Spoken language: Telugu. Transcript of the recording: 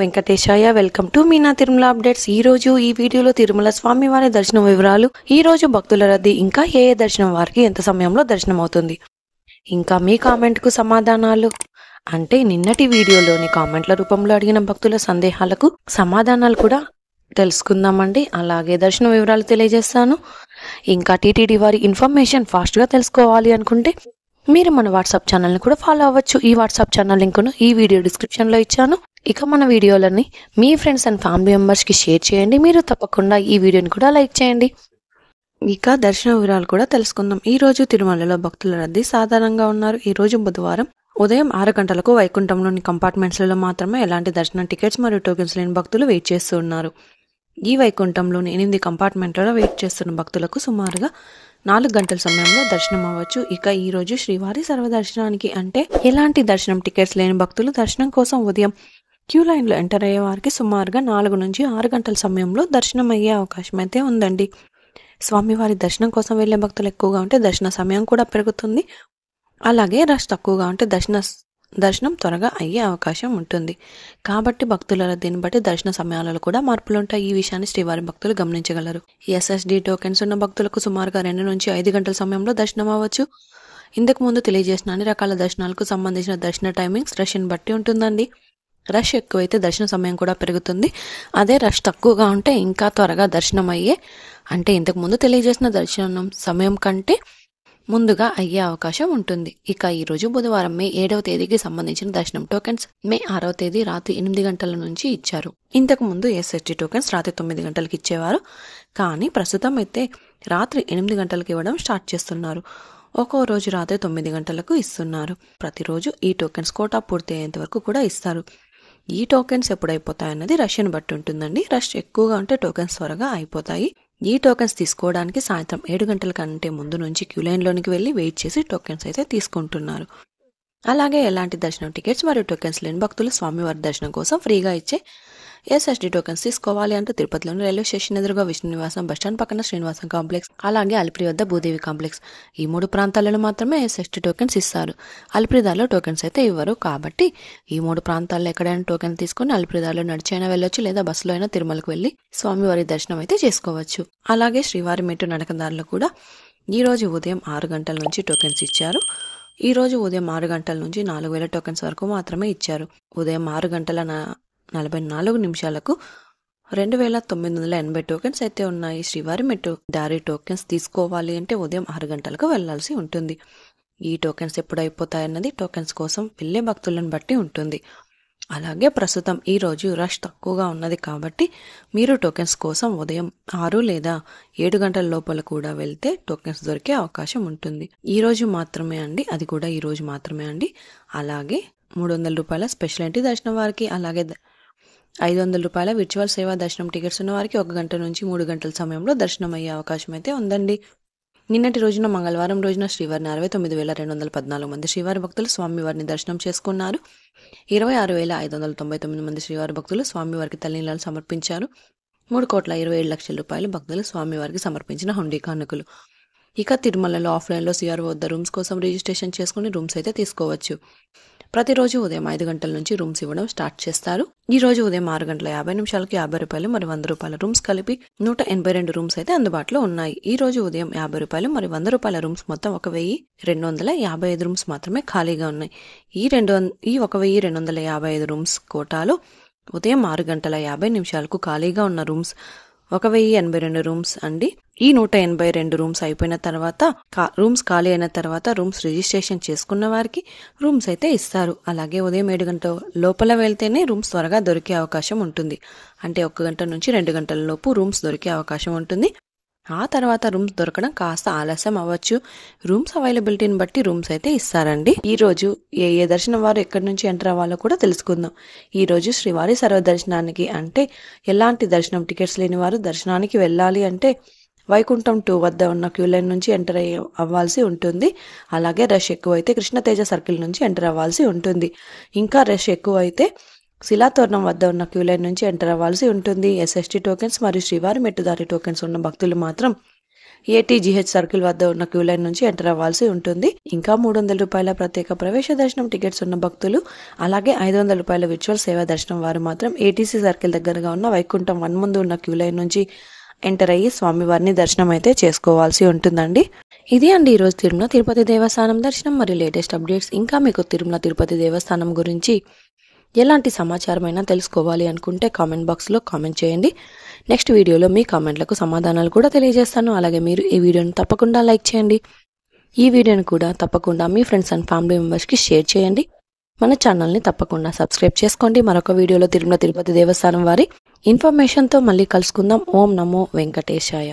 Venkatesaya. Welcome to Meena Tirumala updates. ఈ రోజు ఈ వీడియోలో తిరుమల స్వామి వారి దర్శనం వివరాలు, ఈ రోజు భక్తుల రద్దీ, ఇంకా ఏ దర్శనం వారికి ఎంత సమయంలో దర్శనం అవుతుంది, ఇంకా మీ కామెంట్ కు సమాధానాలు, అంటే నిన్నటి వీడియోలోని కామెంట్ల రూపంలో అడిగిన భక్తుల సందేహాలకు సమాధానాలు కూడా తెలుసుకుందామండి. అలాగే దర్శన వివరాలు తెలియజేస్తాను. ఇంకా టీటీడీ వారి ఇన్ఫర్మేషన్ ఫాస్ట్ గా తెలుసుకోవాలి అనుకుంటే మీరు మన వాట్సాప్ ఛానల్ని కూడా ఫాలో అవ్వచ్చు. ఈ వాట్సాప్ ఛానల్ లింకును ఈ వీడియో డిస్క్రిప్షన్లో ఇచ్చాను. ఇక మన వీడియోలని మీ ఫ్రెండ్స్ అండ్ ఫ్యామిలీ మెంబర్స్కి షేర్ చేయండి. మీరు తప్పకుండా ఈ వీడియోని కూడా లైక్ చేయండి. ఇక దర్శన వివరాలు కూడా తెలుసుకుందాం. ఈ రోజు తిరుమలలో భక్తుల రద్దీ సాధారణంగా ఉన్నారు. ఈ రోజు బుధవారం ఉదయం 6 గంటలకు వైకుంఠంలోని కంపార్ట్మెంట్స్లలో మాత్రమే ఎలాంటి దర్శనం టికెట్స్ మరియు టోకెన్స్ లేని భక్తులు వెయిట్ చేస్తూ ఉన్నారు. ఈ వైకుంఠంలోని 8 కంపార్ట్మెంట్లలో వెయిట్ చేస్తున్న భక్తులకు సుమారుగా 4 గంటల సమయంలో దర్శనం అవ్వచ్చు. ఇక ఈ రోజు శ్రీవారి సర్వదర్శనానికి అంటే ఎలాంటి దర్శనం టికెట్స్ లేని భక్తులు దర్శనం కోసం ఉదయం క్యూ లైన్లో ఎంటర్ అయ్యే వారికి సుమారుగా 4 నుంచి 6 గంటల సమయంలో దర్శనం అయ్యే అవకాశం అయితే ఉందండి. స్వామివారి దర్శనం కోసం వెళ్లే భక్తులు ఎక్కువగా ఉంటే దర్శన సమయం కూడా పెరుగుతుంది. అలాగే రష్ తక్కువగా ఉంటే దర్శనం త్వరగా అయ్యే అవకాశం ఉంటుంది. కాబట్టి భక్తుల రద్దీని బట్టి దర్శన సమయాలలో కూడా మార్పులుంటాయి. ఈ విషయాన్ని శ్రీవారి భక్తులు గమనించగలరు. ఎస్ఎస్డి టోకెన్స్ ఉన్న భక్తులకు సుమారుగా 2 నుంచి 5 గంటల సమయంలో దర్శనం అవ్వచ్చు. ఇంతకు ముందు తెలియజేసిన అన్ని రకాల దర్శనాలకు సంబంధించిన దర్శన టైమింగ్స్ రష్ని బట్టి ఉంటుందండి. రష్ ఎక్కువైతే దర్శన సమయం కూడా పెరుగుతుంది. అదే రష్ తక్కువగా ఉంటే ఇంకా త్వరగా దర్శనం అయ్యే, అంటే ఇంతకు ముందు తెలియజేసిన దర్శనం సమయం కంటే ముందుగా అయ్యే అవకాశం ఉంటుంది. ఇక ఈ రోజు బుధవారం మే 7వ తేదీకి సంబంధించిన దర్శనం టోకెన్స్ మే 6వ తేదీ రాత్రి 8 గంటల నుంచి ఇచ్చారు. ఇంతకు ముందు ఎస్ఎస్టీ టోకెన్స్ రాత్రి 9 గంటలకు ఇచ్చేవారు, కానీ ప్రస్తుతం అయితే రాత్రి 8 గంటలకు ఇవ్వడం స్టార్ట్ చేస్తున్నారు. ఒక్కో రోజు రాత్రి 9 గంటలకు ఇస్తున్నారు. ప్రతిరోజు ఈ టోకెన్స్ కోటా పూర్తి అయ్యేంత వరకు కూడా ఇస్తారు. ఈ టోకెన్స్ ఎప్పుడు అయిపోతాయన్నది రష్ని బట్టి ఉంటుందండి. రష్ ఎక్కువగా ఉంటే టోకెన్స్ త్వరగా అయిపోతాయి. ఈ టోకెన్స్ తీసుకోవడానికి సాయంత్రం 7 గంటల కంటే ముందు నుంచి క్యూ లైన్లోనికి వెళ్ళి వెయిట్ చేసి టోకెన్స్ అయితే తీసుకుంటున్నారు. అలాగే ఎలాంటి దర్శనం టికెట్స్ మరియు టోకెన్స్ లేని భక్తులు స్వామివారి దర్శనం కోసం ఫ్రీగా ఇచ్చే ఎస్ఎస్డి టోకెన్స్ తీసుకోవాలి అంటే తిరుపతిలోని రైల్వే స్టేషన్ ఎదురుగా విష్ణు నివాసం, బస్టాండ్ పక్కన శ్రీనివాసం కాంప్లెక్స్, అలాగే అలిపిరి వద్ద భూదేవి కాంప్లెక్స్, ఈ 3 ప్రాంతాలలో మాత్రమే ఎస్ఎస్డి టోకెన్స్ ఇస్తారు. అలిపిరిదారిలో టోకెన్స్ అయితే ఇవ్వరు. కాబట్టి ఈ 3 ప్రాంతాల్లో ఎక్కడైనా టోకెన్ తీసుకుని అలిపిరిదారిలో నడిచైనా వెళ్ళొచ్చు, లేదా బస్సులో అయినా తిరుమలకు వెళ్ళి స్వామివారి దర్శనం అయితే చేసుకోవచ్చు. అలాగే శ్రీవారి మెట్టు నడకదారులు కూడా ఈ రోజు ఉదయం 6 గంటల నుంచి టోకెన్స్ ఇచ్చారు. ఈ రోజు ఉదయం 6 గంటల నుంచి 4000 టోకెన్స్ వరకు మాత్రమే ఇచ్చారు. ఉదయం 6 గంటల 44 నిమిషాలకు 2980 టోకెన్స్ అయితే ఉన్నాయి. శ్రీవారి మెట్టు దారి టోకెన్స్ తీసుకోవాలి అంటే ఉదయం 6 గంటలకు వెళ్లాల్సి ఉంటుంది. ఈ టోకెన్స్ ఎప్పుడు అయిపోతాయన్నది టోకెన్స్ కోసం వెళ్లే భక్తులను బట్టి ఉంటుంది. అలాగే ప్రస్తుతం ఈ రోజు రష్ తక్కువగా ఉన్నది కాబట్టి మీరు టోకెన్స్ కోసం ఉదయం 6 లేదా 7 గంటల లోపల కూడా వెళ్తే టోకెన్స్ దొరికే అవకాశం ఉంటుంది. ఈ రోజు మాత్రమే అండి, అది కూడా ఈ రోజు మాత్రమే అండి. అలాగే 300 రూపాయల స్పెషల్ ఎంట్రీ దర్శనం వారికి, అలాగే 500 రూపాయల విర్చువల్ సేవా దర్శనం టికెట్స్ ఉన్న వారికి 1 గంట నుంచి 3 గంటల సమయంలో దర్శనం అయ్యే అవకాశం అయితే ఉందండి. నిన్నటి రోజున మంగళవారం రోజున శ్రీవారిని 69,214 మంది శ్రీవారి భక్తులు స్వామివారిని దర్శనం చేసుకున్నారు. 26,599 మంది శ్రీవారి భక్తులు స్వామివారికి తల్లినీలాలు సమర్పించారు. 3,27,00,000 రూపాయలు భక్తులు స్వామివారికి సమర్పించిన హుండీ కానుకలు. ఇక తిరుమలలో ఆఫ్లైన్లో సిఆర్ఓ వద్ద రూమ్స్ కోసం రిజిస్ట్రేషన్ చేసుకుని రూమ్స్ అయితే తీసుకోవచ్చు. ప్రతిరోజు ఉదయం 5 గంటల నుంచి రూమ్స్ ఇవ్వడం స్టార్ట్ చేస్తారు. ఈ రోజు ఉదయం 6 గంటల 50 నిమిషాలకి 50 రూపాయలు మరి 100 రూపాయల రూమ్స్ కలిపి 182 రూమ్స్ అయితే అందుబాటులో ఉన్నాయి. ఈ రోజు ఉదయం 50 రూపాయలు మరి 100 రూపాయల రూమ్స్ మొత్తం 1255 రూమ్స్ మాత్రమే ఖాళీగా ఉన్నాయి. ఈ 1255 రూమ్స్ కోటాలో ఉదయం 6 గంటల 50 నిమిషాలకు ఖాళీగా ఉన్న రూమ్స్ 1082 రూమ్స్ అండి. ఈ 182 రూమ్స్ అయిపోయిన తర్వాత రూమ్స్ ఖాళీ అయిన తర్వాత రూమ్స్ రిజిస్ట్రేషన్ చేసుకున్న వారికి రూమ్స్ అయితే ఇస్తారు. అలాగే ఉదయం 7 గంటల లోపల వెళ్తేనే రూమ్స్ త్వరగా దొరికే అవకాశం ఉంటుంది. అంటే 1 గంట నుంచి 2 గంటల లోపు రూమ్స్ దొరికే అవకాశం ఉంటుంది. ఆ తర్వాత రూమ్స్ దొరకడం కాస్త ఆలస్యం అవ్వచ్చు. రూమ్స్ అవైలబిలిటీని బట్టి రూమ్స్ అయితే ఇస్తారండి. ఈ రోజు ఏ దర్శనం వారు ఎక్కడి నుంచి ఎంటర్ అవ్వాలో కూడా తెలుసుకుందాం. ఈ రోజు శ్రీవారి సర్వదర్శనానికి అంటే ఎలాంటి దర్శనం టికెట్స్ లేని వారు దర్శనానికి వెళ్ళాలి అంటే వైకుంఠం 2 వద్ద ఉన్న క్యూ లైన్ నుంచి ఎంటర్ అవ్వాల్సి ఉంటుంది. అలాగే రష్ ఎక్కువైతే కృష్ణతేజ సర్కిల్ నుంచి ఎంటర్ అవ్వాల్సి ఉంటుంది. ఇంకా రష్ ఎక్కువైతే శిలాతోరణం వద్ద ఉన్న క్యూ లైన్ నుంచి ఎంటర్ అవ్వాల్సి ఉంటుంది. ఎస్ఎస్టీ టోకెన్స్ మరియు శ్రీవారి మెట్టుదారి టోకెన్స్ ఉన్న భక్తులు మాత్రం ఏటీజీహెచ్ సర్కిల్ వద్ద ఉన్న క్యూ లైన్ నుంచి ఎంటర్ అవ్వాల్సి ఉంటుంది. ఇంకా 300 రూపాయల ప్రత్యేక ప్రవేశ దర్శనం టికెట్స్ ఉన్న భక్తులు, అలాగే 500 రూపాయల విర్చువల్ సేవా దర్శనం వారు మాత్రం ఏటీసీ సర్కిల్ దగ్గరగా ఉన్న వైకుంఠం 1 ముందు ఉన్న క్యూ లైన్ నుంచి ఎంటర్ అయ్యి స్వామివారిని దర్శనం అయితే చేసుకోవాల్సి ఉంటుందండి. ఇది అండి ఈరోజు తిరుమల తిరుపతి దేవస్థానం దర్శనం మరియు లేటెస్ట్ అప్డేట్స్. ఇంకా మీకు తిరుమల తిరుపతి దేవస్థానం గురించి ఎలాంటి సమాచారం అయినా తెలుసుకోవాలి అనుకుంటే కామెంట్ బాక్స్లో కామెంట్ చేయండి. నెక్స్ట్ వీడియోలో మీ కామెంట్లకు సమాధానాలు కూడా తెలియజేస్తాను. అలాగే మీరు ఈ వీడియోని తప్పకుండా లైక్ చేయండి. ఈ వీడియోని కూడా తప్పకుండా మీ ఫ్రెండ్స్ అండ్ ఫ్యామిలీ మెంబర్స్కి షేర్ చేయండి. మన ఛానల్ని తప్పకుండా సబ్స్క్రైబ్ చేసుకోండి. మరొక వీడియోలో తిరుమల తిరుపతి దేవస్థానం వారి ఇన్ఫర్మేషన్తో మళ్ళీ కలుసుకుందాం. ఓం నమో వెంకటేశాయ.